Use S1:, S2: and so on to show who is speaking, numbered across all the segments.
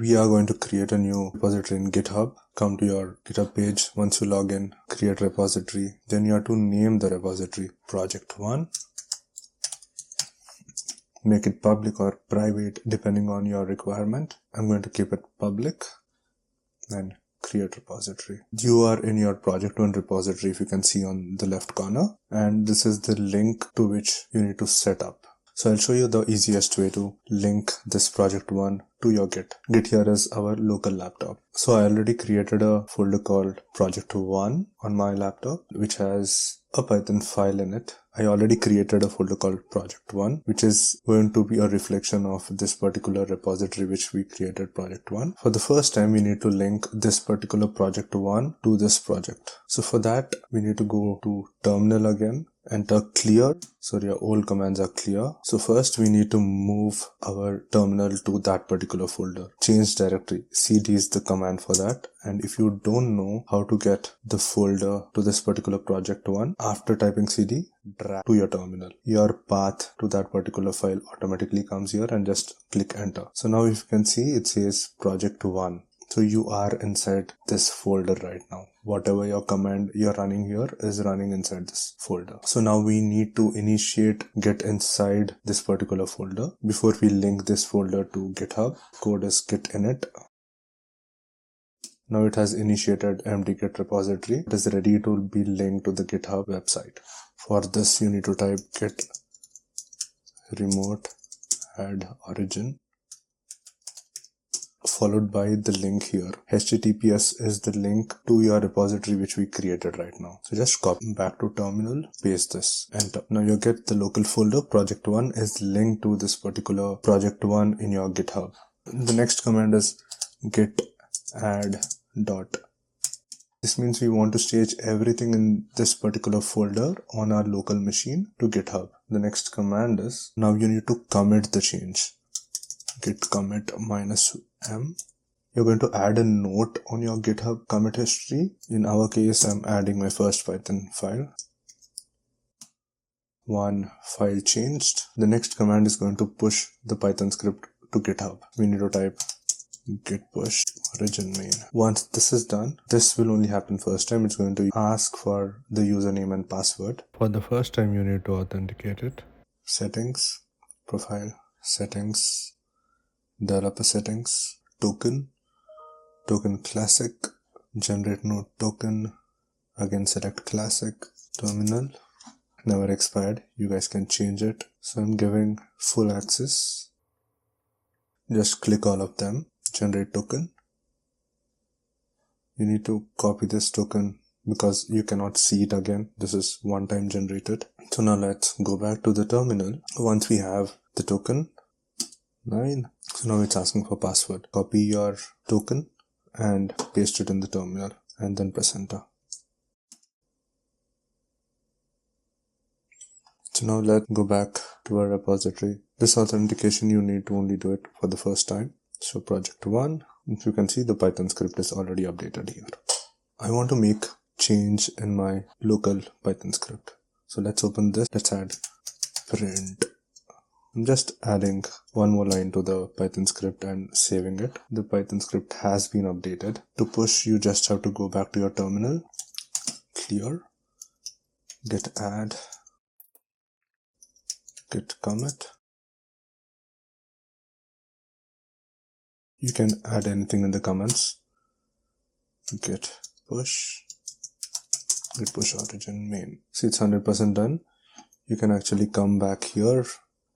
S1: We are going to create a new repository in GitHub. Come to your GitHub page. Once you log in, create repository. Then you have to name the repository project1. Make it public or private depending on your requirement. I'm going to keep it public and create repository. You are in your project1 repository, if you can see on the left corner, and this is the link to which you need to set up. So I'll show you the easiest way to link this project1 to your Git. Git here is our local laptop. So I already created a folder called project1 on my laptop, which has a Python file in it. I already created a folder called project1, which is going to be a reflection of this particular repository which we created, project1. For the first time, we need to link this particular project1 to this project. So for that, we need to go to terminal again. Enter clear. So your old commands are clear. So first we need to move our terminal to that particular folder. Change directory. CD is the command for that. And if you don't know how to get the folder to this particular project1, after typing CD, drag to your terminal. Your path to that particular file automatically comes here and just click enter. So now if you can see, it says project1. So you are inside this folder right now. Whatever your command you're running here is running inside this folder. So now we need to initiate Git inside this particular folder. Before we link this folder to GitHub, code is git init. Now it has initiated empty Git repository. It is ready to be linked to the GitHub website. For this, you need to type git remote add origin, followed by the link here. HTTPS is the link to your repository which we created right now. So just copy back to terminal, paste this, enter. Now you get the local folder project1 is linked to this particular project1 in your GitHub. The next command is git add dot. This means we want to stage everything in this particular folder on our local machine to GitHub. The next command is, now you need to commit the change. Git commit -m. You're going to add a note on your GitHub commit history. In our case, I'm adding my first Python file. One file changed. The next command is going to push the Python script to GitHub. We need to type git push origin main. Once this is done, this will only happen first time. It's going to ask for the username and password. For the first time, you need to authenticate it. Settings, profile, settings, developer settings, token classic, generate node token, again select classic, terminal, never expired, you guys can change it. So I'm giving full access, just click all of them, generate token. You need to copy this token because you cannot see it again. This is one time generated. So now let's go back to the terminal. Once we have the token, 9. So now it's asking for password. Copy your token and paste it in the terminal and then press enter. So now let's go back to our repository. This authentication you need to only do it for the first time. So project1, if you can see, the Python script is already updated here. I want to make change in my local Python script. So let's open this. Let's add print. I'm just adding one more line to the Python script and saving it. The Python script has been updated. To push, you just have to go back to your terminal, clear, git add, git commit. You can add anything in the comments. Git push origin main. See, it's 100% done. You can actually come back here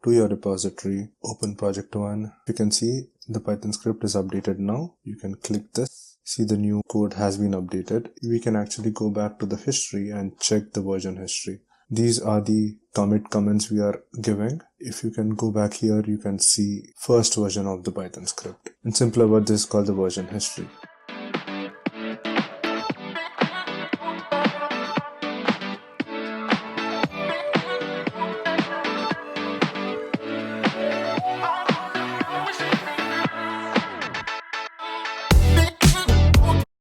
S1: to your repository, open project1. You can see the Python script is updated now. You can click this. See, the new code has been updated. We can actually go back to the history and check the version history. These are the commit comments we are giving. If you can go back here, you can see first version of the Python script. In simpler words, this is called the version history.